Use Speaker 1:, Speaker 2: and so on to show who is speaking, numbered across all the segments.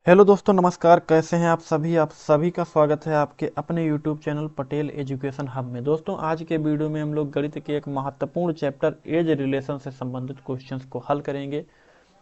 Speaker 1: Hello दोस्तों, नमस्कार। कैसे हैं आप सभी का स्वागत है आपके अपने YouTube channel Patel education hub में। दोस्तों, आज के वीडियो में हम लोग गणित के एक महत्वपूर्ण चैप्टर एज रिलेशन से संबंधित क्वेश्चंस को हल करेंगे।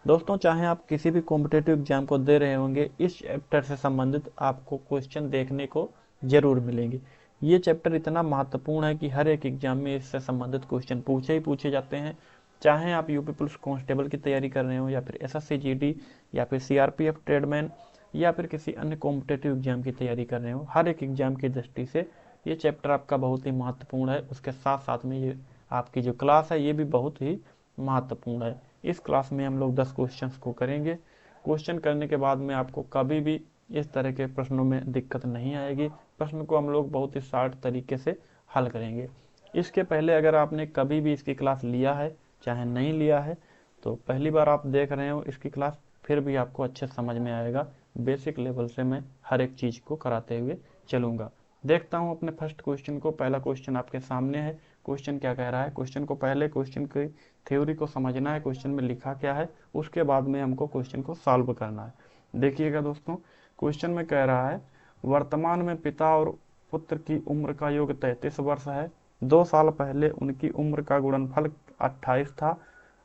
Speaker 1: दोस्तों, चाहे आप किसी भी कॉम्पिटेटिव एग्जाम को दे रहे होंगे, इस चैप्टर से संबंधित आपको क्वेश्चन देखने को जरूर मिलेंगे। ये चैप्टर इतना महत्वपूर्ण है कि हर एक एग्जाम में इससे संबंधित क्वेश्चन पूछे ही पूछे जाते हैं। चाहे आप यूपी पुलिस कांस्टेबल की तैयारी कर रहे हो, या फिर एसएससी जीडी, या फिर सीआरपीएफ ट्रेडमैन, या फिर किसी अन्य कॉम्पिटेटिव एग्जाम की तैयारी कर रहे हो, हर एक एग्जाम की दृष्टि से ये चैप्टर आपका बहुत ही महत्वपूर्ण है। उसके साथ साथ में ये आपकी जो क्लास है ये भी बहुत ही महत्वपूर्ण है। इस क्लास में हम लोग 10 क्वेश्चंस को करेंगे। क्वेश्चन करने के बाद में आपको कभी भी इस तरह के प्रश्नों में दिक्कत नहीं आएगी। प्रश्न को हम लोग बहुत ही शार्ट तरीके से हल करेंगे। इसके पहले अगर आपने कभी भी इसकी क्लास लिया है, चाहे नहीं लिया है, तो पहली बार आप देख रहे हो इसकी क्लास, फिर भी आपको अच्छे समझ में आएगा। बेसिक लेवल से मैं हर एक चीज को कराते हुए चलूंगा। देखता हूं अपने फर्स्ट क्वेश्चन को। पहला क्वेश्चन आपके सामने है। क्वेश्चन क्या कह रहा है? क्वेश्चन को पहले क्वेश्चन की थ्योरी को समझना है, क्वेश्चन में लिखा क्या है, उसके बाद में हमको क्वेश्चन को सॉल्व करना है। देखिएगा दोस्तों, क्वेश्चन में कह रहा है वर्तमान में पिता और पुत्र की उम्र का योग 33 वर्ष है। 2 साल पहले उनकी उम्र का गुणनफल 28 था।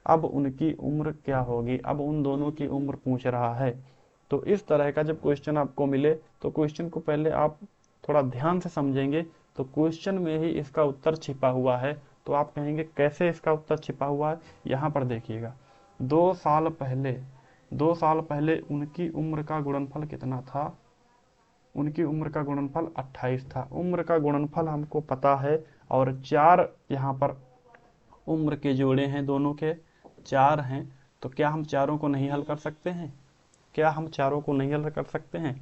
Speaker 1: अब उनकी उम्र क्या होगी? अब उन दोनों की उम्र पूछ रहा है। तो इस तरह का जब क्वेश्चन आपको मिले तो क्वेश्चन को पहले आप थोड़ा ध्यान से समझेंगे, तो क्वेश्चन में ही इसका उत्तर छिपा हुआ है। तो आप कहेंगे कैसे इसका उत्तर छिपा हुआ है? यहाँ पर देखिएगा, 2 साल पहले उनकी उम्र का गुणनफल कितना था? उनकी उम्र का गुणनफल 28 था। उम्र का गुणनफल हमको पता है, और 4 यहाँ पर उम्र के जोड़े हैं, दोनों के 4 हैं। तो क्या हम चारों को नहीं हल कर सकते हैं? क्या हम चारों को नहीं हल कर सकते हैं?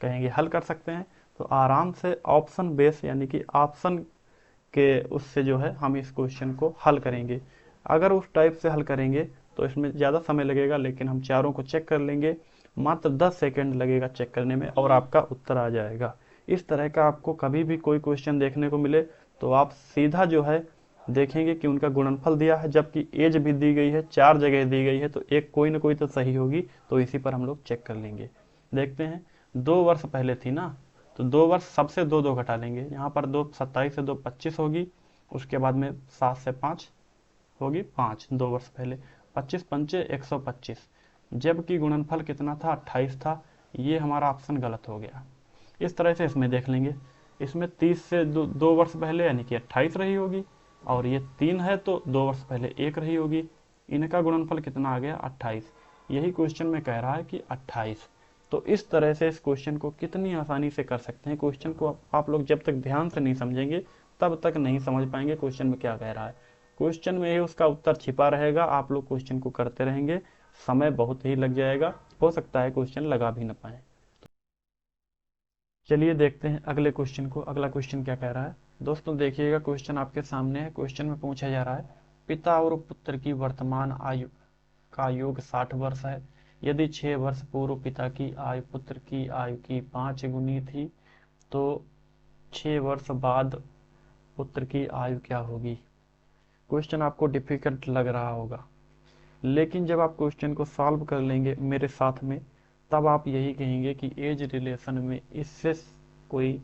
Speaker 1: कहेंगे हल कर सकते हैं। तो आराम से ऑप्शन बेस यानी कि ऑप्शन के उससे जो है हम इस क्वेश्चन को हल करेंगे। अगर उस टाइप से हल करेंगे तो इसमें ज़्यादा समय लगेगा, लेकिन हम चारों को चेक कर लेंगे। मात्र 10 सेकेंड लगेगा चेक करने में और आपका उत्तर आ जाएगा। इस तरह का आपको कभी भी कोई क्वेश्चन देखने को मिले तो आप सीधा जो है देखेंगे कि उनका गुणनफल दिया है, जबकि एज भी दी गई है, 4 जगह दी गई है, तो एक कोई ना कोई तो सही होगी। तो इसी पर हम लोग चेक कर लेंगे। देखते हैं, 2 वर्ष पहले थी ना, तो 2 वर्ष सबसे दो दो घटा लेंगे। यहाँ पर 27 से 2 25 होगी। उसके बाद में 7 से 5 होगी 5, 2 वर्ष पहले। 25 पंचे 125, जबकि गुणनफल कितना था? 28 था। ये हमारा ऑप्शन गलत हो गया। इस तरह से इसमें देख लेंगे। इसमें 30 से 2 वर्ष पहले यानी कि 28 रही होगी, और ये 3 है तो 2 वर्ष पहले 1 रही होगी। इनका गुणनफल कितना आ गया? 28। यही क्वेश्चन में कह रहा है कि 28। तो इस तरह से इस क्वेश्चन को कितनी आसानी से कर सकते हैं। क्वेश्चन को आप लोग जब तक ध्यान से नहीं समझेंगे तब तक नहीं समझ पाएंगे क्वेश्चन में क्या कह रहा है। क्वेश्चन में ही उसका उत्तर छिपा रहेगा। आप लोग क्वेश्चन को करते रहेंगे, समय बहुत ही लग जाएगा, हो सकता है क्वेश्चन लगा भी ना पाए। चलिए देखते हैं अगले क्वेश्चन को। अगला क्वेश्चन क्या कह रहा है? दोस्तों देखिएगा, क्वेश्चन आपके सामने है। क्वेश्चन में पूछा जा रहा है पिता और पुत्र की वर्तमान आयु का योग 60 वर्ष है। यदि 6 वर्ष पूर्व पिता की आयु पुत्र की आयु की 5 गुनी थी, तो 6 वर्ष बाद पुत्र की आयु क्या होगी? क्वेश्चन आपको डिफिकल्ट लग रहा होगा, लेकिन जब आप क्वेश्चन को सॉल्व कर लेंगे मेरे साथ में, तब आप यही कहेंगे कि एज रिलेशन में इससे कोई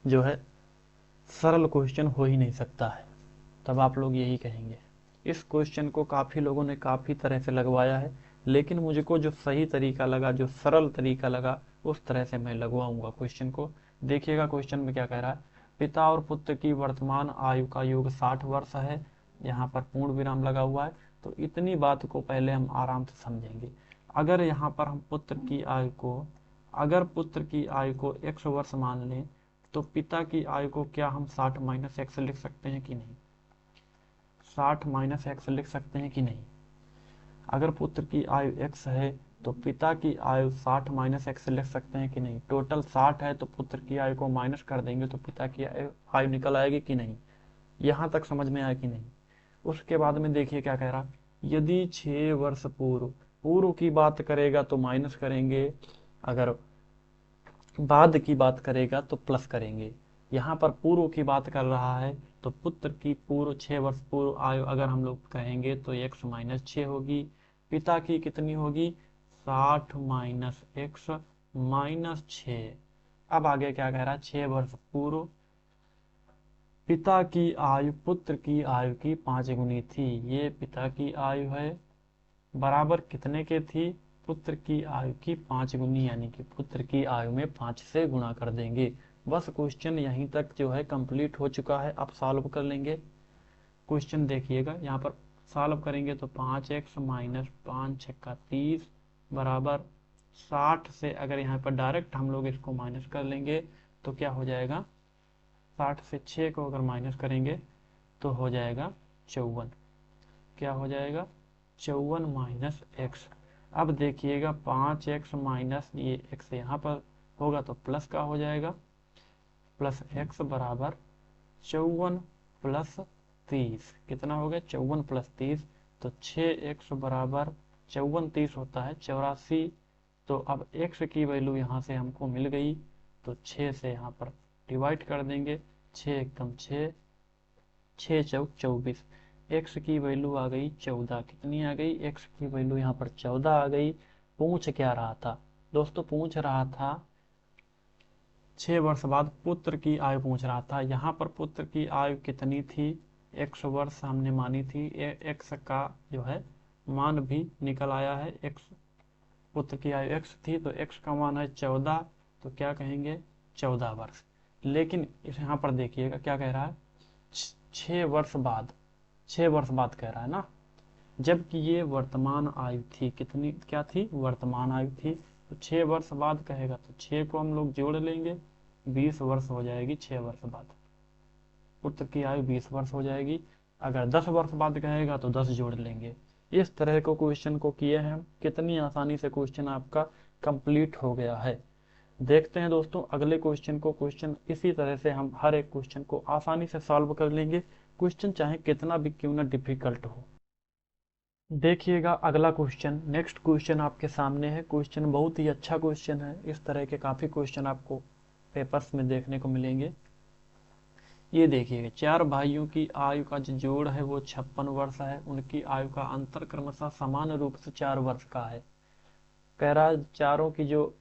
Speaker 1: जो है सरल क्वेश्चन हो ही नहीं सकता है। तब आप लोग यही कहेंगे। इस क्वेश्चन को काफ़ी लोगों ने काफ़ी तरह से लगवाया है, लेकिन मुझको जो सही तरीका लगा, जो सरल तरीका लगा, उस तरह से मैं लगवाऊंगा क्वेश्चन को। देखिएगा क्वेश्चन में क्या कह रहा है। पिता और पुत्र की वर्तमान आयु का योग 60 वर्ष है। यहाँ पर पूर्ण विराम लगा हुआ है। तो इतनी बात को पहले हम आराम से समझेंगे। अगर यहाँ पर हम पुत्र की आयु को x वर्ष मान लें, तो पिता की आयु को क्या हम 60 माइनस एक्स लिख सकते हैं कि नहीं? 60 माइनस एक्स लिख सकते हैं कि नहीं? अगर पुत्र की आयु x है तो पिता की आयु 60 माइनस एक्स लिख सकते हैं कि नहीं? टोटल 60 है तो पुत्र की आयु को माइनस कर देंगे तो पिता की आयु निकल आएगी कि नहीं? यहाँ तक समझ में आया कि नहीं? उसके बाद में देखिए क्या कह रहा, यदि 6 वर्ष पूर्व, पूर्व की बात करेगा तो माइनस करेंगे, अगर बाद की बात करेगा तो प्लस करेंगे। यहाँ पर पूर्व की बात कर रहा है, तो पुत्र की पूर्व 6 वर्ष पूर्व आयु अगर हम लोग कहेंगे तो x माइनस 6 होगी। पिता की कितनी होगी? 60 माइनस एक्स माइनस 6। अब आगे क्या कह रहा है, 6 वर्ष पूर्व पिता की आयु पुत्र की आयु की 5 गुनी थी। ये पिता की आयु है, बराबर कितने के थी, पुत्र की आयु की 5 गुनी, यानी कि पुत्र की आयु में 5 से गुणा कर देंगे। बस क्वेश्चन यहीं तक जो है कंप्लीट हो चुका है। अब सॉल्व कर लेंगे। क्वेश्चन देखिएगा, यहाँ पर सॉल्व करेंगे तो 5x माइनस 5 छक्का 30 बराबर 60 से, अगर यहाँ पर डायरेक्ट हम लोग इसको माइनस कर लेंगे तो क्या हो जाएगा, 60 से 6 को अगर माइनस करेंगे तो हो जाएगा 54। क्या हो जाएगा, 54 माइनस एक्स। अब देखिएगा 5x माइनस ये x यहाँ पर होगा तो प्लस का हो जाएगा, प्लस x बराबर 54 प्लस 30, कितना हो गया 54 प्लस 30, तो 6x बराबर 54 30 होता है 84। तो अब x की वैल्यू यहाँ से हमको मिल गई, तो 6 से यहाँ पर डिवाइड कर देंगे, 6 एकदम 6, 6 चौक 24, x की वैल्यू आ गई 14। कितनी आ गई, x की वैल्यू यहाँ पर 14 आ गई। पूछ क्या रहा था दोस्तों, पूछ रहा था 6 वर्ष बाद पुत्र की आयु पूछ रहा था। यहाँ पर पुत्र की आयु कितनी थी, x वर्ष हमने मानी थी, x का जो है मान भी निकल आया है, x पुत्र की आयु x थी तो x का मान है 14, तो क्या कहेंगे 14 वर्ष। लेकिन इस यहाँ पर देखिएगा क्या कह रहा है, 6 वर्ष बाद, 6 वर्ष बाद कह रहा है ना, जबकि ये वर्तमान आयु थी, कितनी क्या थी, वर्तमान आयु थी। तो 6 वर्ष बाद कहेगा तो 6 को हम लोग जोड़ लेंगे, 20 वर्ष हो जाएगी 6 वर्ष बाद, पुत्र की आयु 20 वर्ष हो जाएगी। अगर 10 वर्ष बाद कहेगा तो 10 जोड़ लेंगे। इस तरह को क्वेश्चन को किए हैं, कितनी आसानी से क्वेश्चन आपका कंप्लीट हो गया है। देखते हैं दोस्तों अगले क्वेश्चन को। क्वेश्चन इसी तरह से हम हर एक क्वेश्चन को आसानी से सॉल्व कर लेंगे, क्वेश्चन चाहे कितना भी क्यों ना डिफिकल्ट हो। देखिएगा अगला क्वेश्चन, नेक्स्ट क्वेश्चन आपके सामने है। क्वेश्चन बहुत ही अच्छा क्वेश्चन है, इस तरह के काफी क्वेश्चन आपको पेपर्स में देखने को मिलेंगे। ये देखिएगा, 4 भाइयों की आयु का जो जोड़ है वो 56 वर्ष है, उनकी आयु का अंतर क्रमशः समान रूप से 4 वर्ष का है। कह रहा है चारों की जो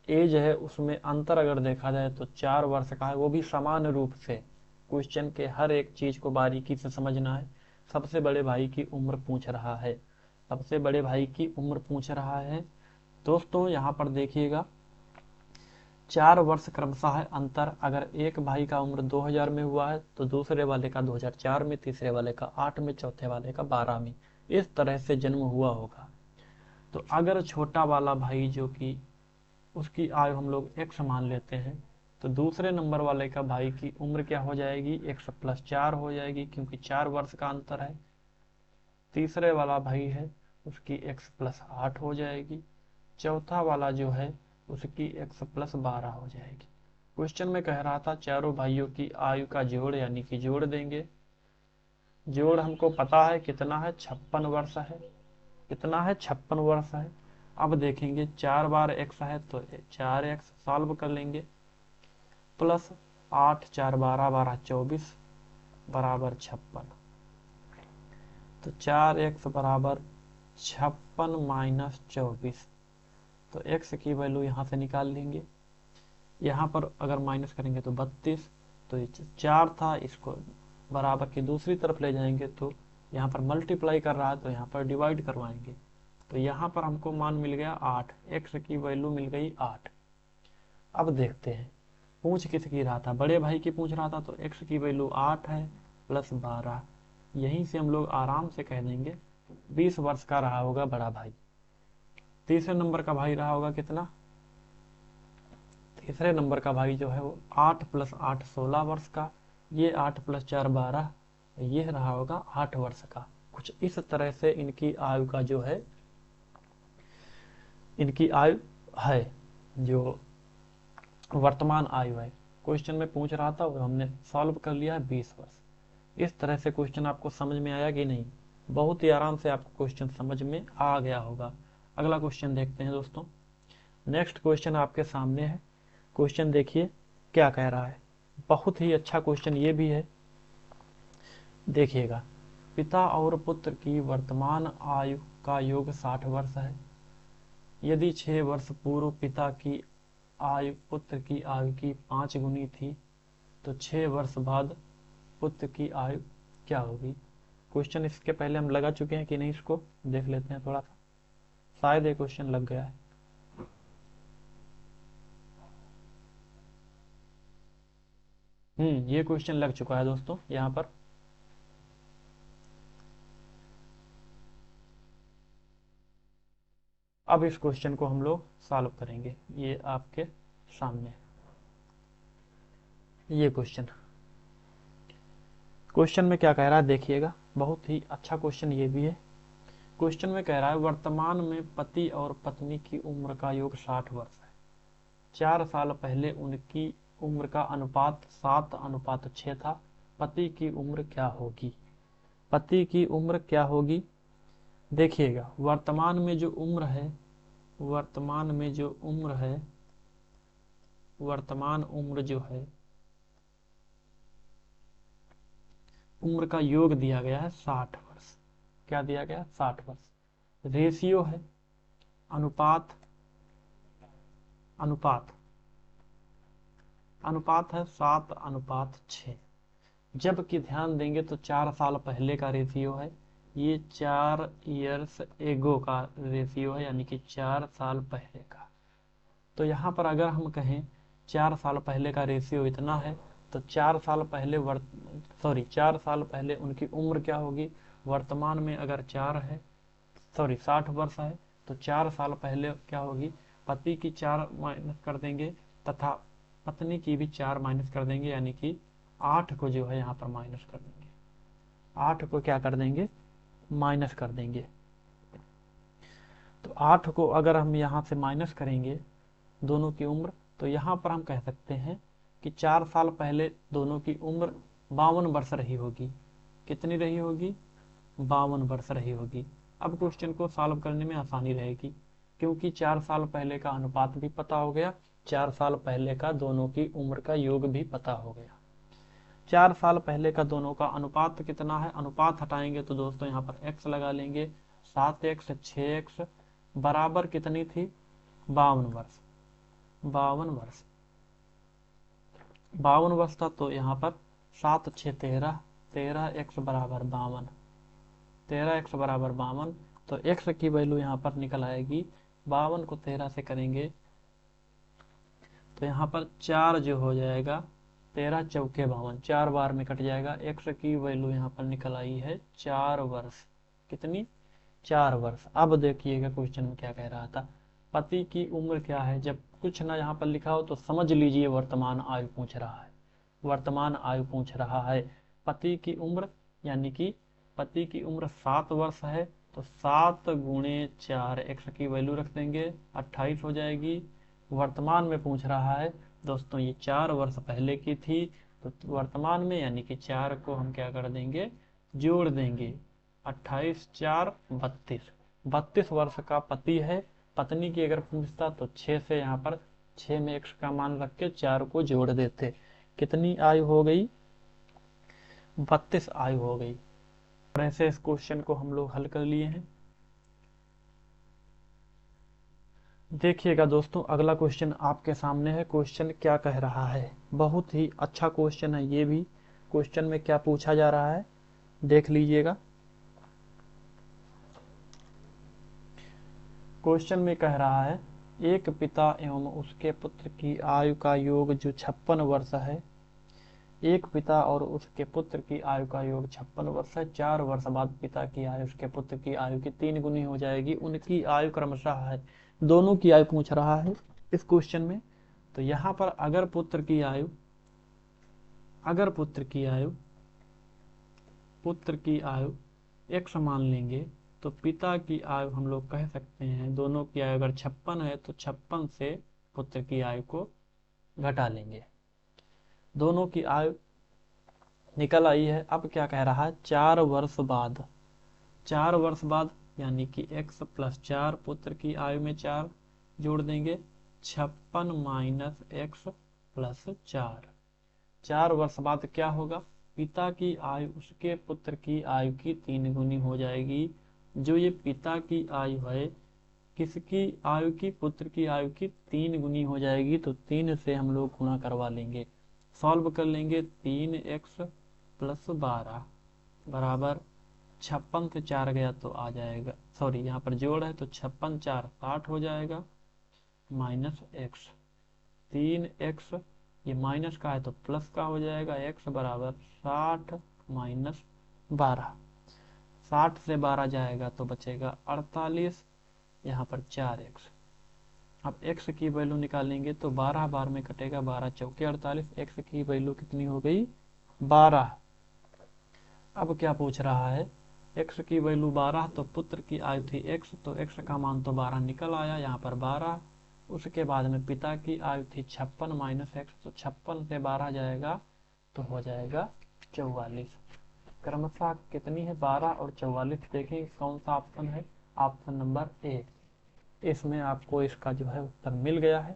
Speaker 1: एज है उसमें अंतर अगर देखा जाए तो 4 वर्ष का है, वो भी समान रूप से। क्वेश्चन के हर एक चीज को बारीकी से समझना है। सबसे बड़े भाई की उम्र पूछ रहा है, सबसे बड़े भाई की उम्र पूछ रहा है दोस्तों। यहाँ पर देखिएगा 4 वर्ष क्रमशः है अंतर। अगर एक भाई का उम्र 2000 में हुआ है तो दूसरे वाले का 2004 में, तीसरे वाले का 8 में, चौथे वाले का 12 में, इस तरह से जन्म हुआ होगा। तो अगर छोटा वाला भाई जो कि उसकी आयु हम लोग x मान लेते हैं, तो दूसरे नंबर वाले का भाई की उम्र क्या हो जाएगी, x प्लस 4 हो जाएगी, क्योंकि 4 वर्ष का अंतर है। तीसरे वाला भाई है उसकी x प्लस 8 हो जाएगी। चौथा वाला जो है उसकी x प्लस 12 हो जाएगी। क्वेश्चन में कह रहा था चारों भाइयों की आयु का जोड़, यानी कि जोड़ देंगे। जोड़ हमको पता है कितना है, 56 वर्ष है। कितना है, 56 वर्ष है। अब देखेंगे 4 बार x है तो 4x सॉल्व कर लेंगे, प्लस 8 4 12 12 24 बराबर 56, तो 4x बराबर 56 माइनस 24, तो x की वैल्यू यहाँ से निकाल लेंगे। यहाँ पर अगर माइनस करेंगे तो 32, तो ये 4 था, इसको बराबर की दूसरी तरफ ले जाएंगे तो यहाँ पर मल्टीप्लाई कर रहा है तो यहाँ पर डिवाइड करवाएंगे, तो यहाँ पर हमको मान मिल गया 8, x की वैल्यू मिल गई 8। अब देखते हैं पूछ किसकी रहा था, बड़े भाई की पूछ रहा था, तो x की वैल्यू 8 है प्लस 12, यहीं से हम लोग आराम से कह देंगे 20 वर्ष का रहा होगा बड़ा भाई। तीसरे नंबर का भाई रहा होगा कितना, तीसरे नंबर का भाई जो है वो 8 प्लस 8 16 वर्ष का, ये 8 प्लस 4 12, ये रहा होगा 8 वर्ष का। कुछ इस तरह से इनकी आयु का जो है, इनकी आयु है जो वर्तमान आयु है। क्वेश्चन में पूछ रहा था वो हमने सॉल्व कर लिया है 20 वर्ष। इस तरह से क्वेश्चन आपको समझ में आया कि नहीं, बहुत ही आराम से आपको क्वेश्चन समझ में आ गया होगा। अगला क्वेश्चन देखते हैं दोस्तों। नेक्स्ट क्वेश्चन आपके सामने है। क्वेश्चन देखिए क्या कह रहा है, बहुत ही अच्छा क्वेश्चन ये भी है। देखिएगा, पिता और पुत्र की वर्तमान आयु का योग 60 वर्ष है। यदि 6 वर्ष पूर्व पिता की आयु पुत्र की आयु की 5 गुनी थी तो 6 वर्ष बाद पुत्र की आयु क्या होगी। क्वेश्चन इसके पहले हम लगा चुके हैं कि नहीं, इसको देख लेते हैं थोड़ा सा, शायद ये क्वेश्चन लग गया है। ये क्वेश्चन लग चुका है दोस्तों यहाँ पर। अब इस क्वेश्चन को हम लोग सॉल्व करेंगे। ये आपके सामने ये क्वेश्चन में क्या कह रहा है देखिएगा, बहुत ही अच्छा क्वेश्चन ये भी है। क्वेश्चन में कह रहा है वर्तमान में पति और पत्नी की उम्र का योग 60 वर्ष है। 4 साल पहले उनकी उम्र का अनुपात 7:6 था। पति की उम्र क्या होगी। पति की उम्र क्या होगी, देखिएगा वर्तमान में जो उम्र है, वर्तमान में जो उम्र है, वर्तमान उम्र जो है, उम्र का योग दिया गया है 60 वर्ष। क्या दिया गया, 60 वर्ष। रेशियो है, अनुपात, अनुपात अनुपात है 7:6। जबकि ध्यान देंगे तो 4 साल पहले का रेशियो है, ये 4 ईयर्स एगो का रेशियो है, यानी कि 4 साल पहले का। तो यहाँ पर अगर हम कहें 4 साल पहले का रेशियो इतना है तो 4 साल पहले 4 साल पहले उनकी उम्र क्या होगी। वर्तमान में अगर 60 वर्ष है तो 4 साल पहले क्या होगी, पति की 4 माइनस कर देंगे तथा पत्नी की भी 4 माइनस कर देंगे, यानी कि 8 को जो है यहाँ पर माइनस कर देंगे। 8 को क्या कर देंगे, माइनस कर देंगे। तो 8 को अगर हम यहाँ से माइनस करेंगे दोनों की उम्र, तो यहाँ पर हम कह सकते हैं कि 4 साल पहले दोनों की उम्र 52 वर्ष रही होगी। कितनी रही होगी, 52 वर्ष रही होगी। अब क्वेश्चन को सॉल्व करने में आसानी रहेगी, क्योंकि 4 साल पहले का अनुपात भी पता हो गया, 4 साल पहले का दोनों की उम्र का योग भी पता हो गया। 4 साल पहले का दोनों का अनुपात कितना है, अनुपात हटाएंगे तो दोस्तों यहाँ पर x लगा लेंगे। 7x 6x बराबर कितनी थी, 52 वर्ष। 52 वर्ष, 52 वर्ष था, तो यहाँ पर 7 6 13, 13x बराबर 52, 13x बराबर 52। तो x की वैल्यू यहाँ पर निकल आएगी, 52 को 13 से करेंगे तो यहाँ पर 4 जो हो जाएगा, 13 चौके 52, 4 बार में कट जाएगा। x की वैल्यू यहाँ पर निकल आई है 4 वर्ष। कितनी, 4 वर्ष। अब देखिएगा क्वेश्चन में क्या कह रहा था, पति की उम्र क्या है। जब कुछ ना यहाँ पर लिखा हो तो समझ लीजिए वर्तमान आयु पूछ रहा है, वर्तमान आयु पूछ रहा है। पति की उम्र यानी कि पति की उम्र 7 वर्ष है, तो 7 गुणे 4, x की वैल्यू रख देंगे, 28 हो जाएगी। वर्तमान में पूछ रहा है दोस्तों, ये 4 वर्ष पहले की थी, तो वर्तमान में यानी कि 4 को हम क्या कर देंगे, जोड़ देंगे। 28 4 32, 32 वर्ष का पति है। पत्नी की अगर पूछता तो 6 से यहाँ पर 6 में x का मान रख के 4 को जोड़ देते। कितनी आयु हो गई, 32 आयु हो गई। और ऐसे इस क्वेश्चन को हम लोग हल कर लिए हैं। देखिएगा दोस्तों अगला क्वेश्चन आपके सामने है। क्वेश्चन क्या कह रहा है, बहुत ही अच्छा क्वेश्चन है ये भी। क्वेश्चन में क्या पूछा जा रहा है देख लीजिएगा। क्वेश्चन में कह रहा है एक पिता एवं उसके पुत्र की आयु का योग जो 56 वर्ष है। एक पिता और उसके पुत्र की आयु का योग 56 वर्ष है। 4 वर्ष बाद पिता की आयु उसके पुत्र की आयु की 3 गुनी हो जाएगी। उनकी आयु क्रमशः है, दोनों की आयु पूछ रहा है इस क्वेश्चन में। तो यहाँ पर अगर पुत्र की आयु, अगर पुत्र की आयु x मान लेंगे तो पिता की आयु हम लोग कह सकते हैं, दोनों की आयु अगर 56 है तो 56 से पुत्र की आयु को घटा लेंगे। दोनों की आयु निकल आई है। अब क्या कह रहा है, 4 वर्ष बाद, 4 वर्ष बाद यानी कि x प्लस 4, पुत्र की आयु में 4 जोड़ देंगे, 56 माइनस x प्लस 4। 4 वर्ष बाद क्या होगा, पिता की आयु उसके पुत्र की आयु की 3 गुनी हो जाएगी। जो ये पिता की आयु है, किसकी आयु की, पुत्र की आयु की 3 गुनी हो जाएगी, तो 3 से हम लोग गुणा करवा लेंगे, सॉल्व कर लेंगे। 3x + 12 बराबर 56 से 4 गया तो आ जाएगा, सॉरी यहाँ पर जोड़ है तो 56 4 60 हो जाएगा, माइनस x 3x, ये माइनस का है तो प्लस का हो जाएगा, x बराबर 60 माइनस 12, 60 से 12 जाएगा तो बचेगा 48, यहाँ पर 4x। अब x की वैल्यू निकालेंगे तो 12 बार में कटेगा, 12 चौके 48, x की वैल्यू कितनी हो गई 12। अब क्या पूछ रहा है, x की वैल्यू 12, तो पुत्र की आयु थी x, तो x का मान तो 12 निकल आया, यहाँ पर 12। उसके बाद में पिता की आयु थी 56 माइनस x, तो 56 से 12 जाएगा तो हो जाएगा 44। क्रमशः कितनी है 12 और 44, देखें कौन सा ऑप्शन है, ऑप्शन नंबर ए। इसमें आपको इसका जो है उत्तर मिल गया है।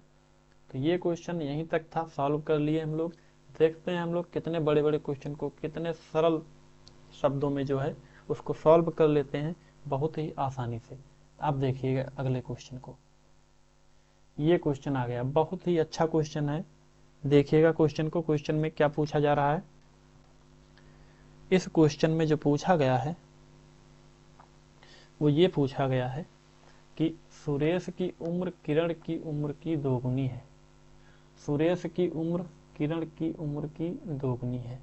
Speaker 1: तो ये क्वेश्चन यहीं तक था, सॉल्व कर लिए हम लोग। देखते हैं हम लोग कितने बड़े बड़े क्वेश्चन को कितने सरल शब्दों में जो है उसको सॉल्व कर लेते हैं बहुत ही आसानी से। अब देखिएगा अगले क्वेश्चन को, ये क्वेश्चन आ गया, बहुत ही अच्छा क्वेश्चन है। देखिएगा क्वेश्चन को, क्वेश्चन में क्या पूछा जा रहा है। इस क्वेश्चन में जो पूछा गया है वो ये पूछा गया है कि सुरेश की उम्र किरण की उम्र की दोगुनी है। सुरेश की उम्र किरण की उम्र की दोगुनी है।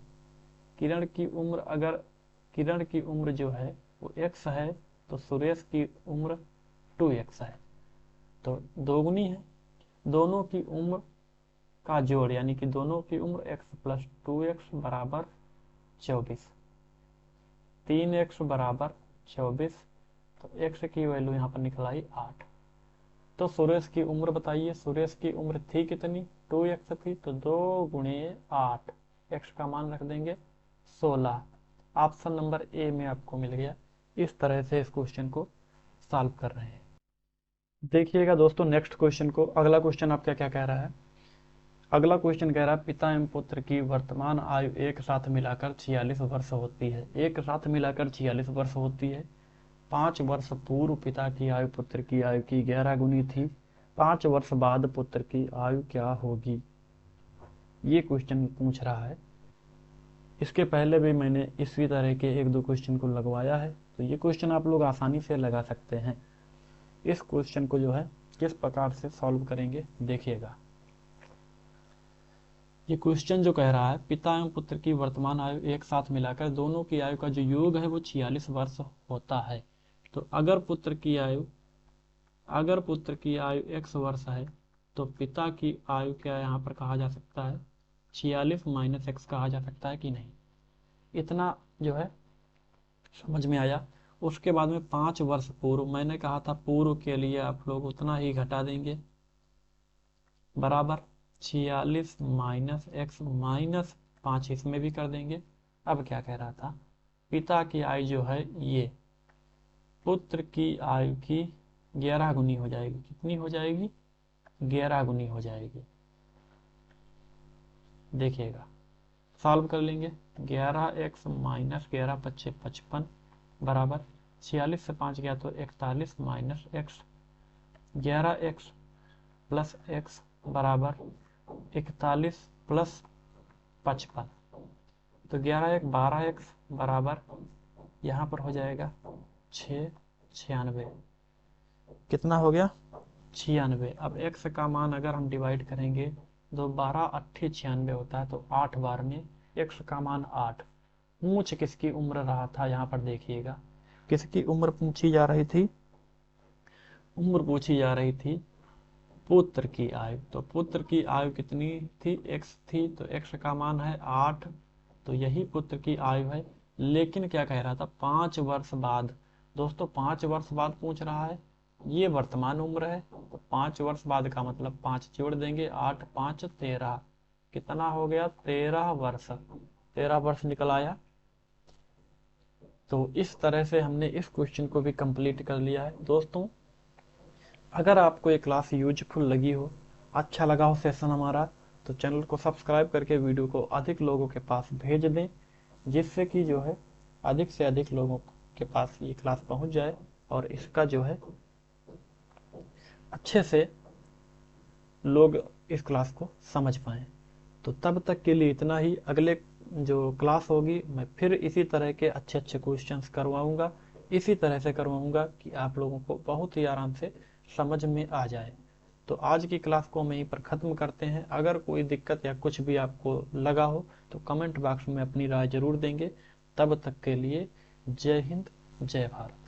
Speaker 1: किरण की उम्र, अगर किरण की उम्र जो है वो x है तो सुरेश की उम्र 2x है, तो दोगुनी है। दोनों की उम्र का जोड़ यानी कि दोनों की उम्र x + 2x बराबर 24, 3x बराबर 24, तो x की वैल्यू यहाँ पर निकल आई 8। तो सुरेश की उम्र बताइए, सुरेश की उम्र थी कितनी, 2x थी, तो 2 × 8, x का मान रख देंगे 16। ऑप्शन नंबर ए में आपको मिल गया। इस तरह से इस क्वेश्चन को सॉल्व कर रहे हैं। देखिएगा दोस्तों नेक्स्ट क्वेश्चन को, अगला क्वेश्चन आपका क्या कह रहा है। अगला क्वेश्चन कह रहा है पिता एवं पुत्र की वर्तमान आयु एक साथ मिलाकर 46 वर्ष होती है। एक साथ मिलाकर 46 वर्ष होती है। 5 वर्ष पूर्व पिता की आयु पुत्र की आयु की 11 गुनी थी। 5 वर्ष बाद पुत्र की आयु क्या होगी, ये क्वेश्चन पूछ रहा है। इसके पहले भी मैंने इसी तरह के 1-2 क्वेश्चन को लगवाया है, तो ये क्वेश्चन आप लोग आसानी से लगा सकते हैं। इस क्वेश्चन को जो है किस प्रकार से सॉल्व करेंगे देखिएगा। ये क्वेश्चन जो कह रहा है पिता एवं पुत्र की वर्तमान आयु एक साथ मिलाकर दोनों की आयु का जो योग है वो 46 वर्ष होता है। तो अगर पुत्र की आयु x वर्ष है तो पिता की आयु क्या यहाँ पर कहा जा सकता है, 46 माइनस x कहा जा सकता है कि नहीं। इतना जो है समझ में आया। उसके बाद में 5 वर्ष पूर्व, मैंने कहा था पूर्व के लिए आप लोग उतना ही घटा देंगे, बराबर 46 माइनस x माइनस 5 इसमें भी कर देंगे। अब क्या कह रहा था, पिता की आयु जो है ये पुत्र की आयु की 11 गुनी हो जाएगी। कितनी हो जाएगी, 11 गुनी हो जाएगी। देखिएगा सॉल्व कर लेंगे। 11x माइनस 11 × 5 = 55 बराबर 46 से 5 गया तो 41 minus x, 11x plus x बराबर 41 प्लस 55, तो 11 1 12x बराबर यहाँ पर हो जाएगा 96। कितना हो गया 96। अब x का मान अगर हम डिवाइड करेंगे तो 12 8 96 होता है, तो 8 बार में x का मान 8। पूछ किसकी उम्र रहा था, यहाँ पर देखिएगा किसकी उम्र पूछी जा रही थी, उम्र पूछी जा रही थी पुत्र की आयु। तो पुत्र की आयु कितनी थी, x थी, तो x का मान है 8, तो यही पुत्र की आयु है। लेकिन क्या कह रहा था 5 वर्ष बाद, दोस्तों 5 वर्ष बाद पूछ रहा है, ये वर्तमान उम्र है, तो 5 वर्ष बाद का मतलब 5 जोड़ देंगे, 8 5 13, कितना हो गया 13 वर्ष, 13 वर्ष निकल आया। तो इस तरह से हमने इस क्वेश्चन को भी कंप्लीट कर लिया है। दोस्तों अगर आपको ये क्लास यूजफुल लगी हो, अच्छा लगा हो सेशन हमारा, तो चैनल को सब्सक्राइब करके वीडियो को अधिक लोगों के पास भेज दें, जिससे कि जो है अधिक से अधिक लोगों के पास ये क्लास पहुंच जाए और इसका जो है अच्छे से लोग इस क्लास को समझ पाएँ। तो तब तक के लिए इतना ही। अगले जो क्लास होगी मैं फिर इसी तरह के अच्छे अच्छे क्वेश्चंस करवाऊंगा, इसी तरह से करवाऊंगा कि आप लोगों को बहुत ही आराम से समझ में आ जाए। तो आज की क्लास को हम यहीं पर ख़त्म करते हैं। अगर कोई दिक्कत या कुछ भी आपको लगा हो तो कमेंट बॉक्स में अपनी राय ज़रूर देंगे। तब तक के लिए जय हिंद, जय भारत।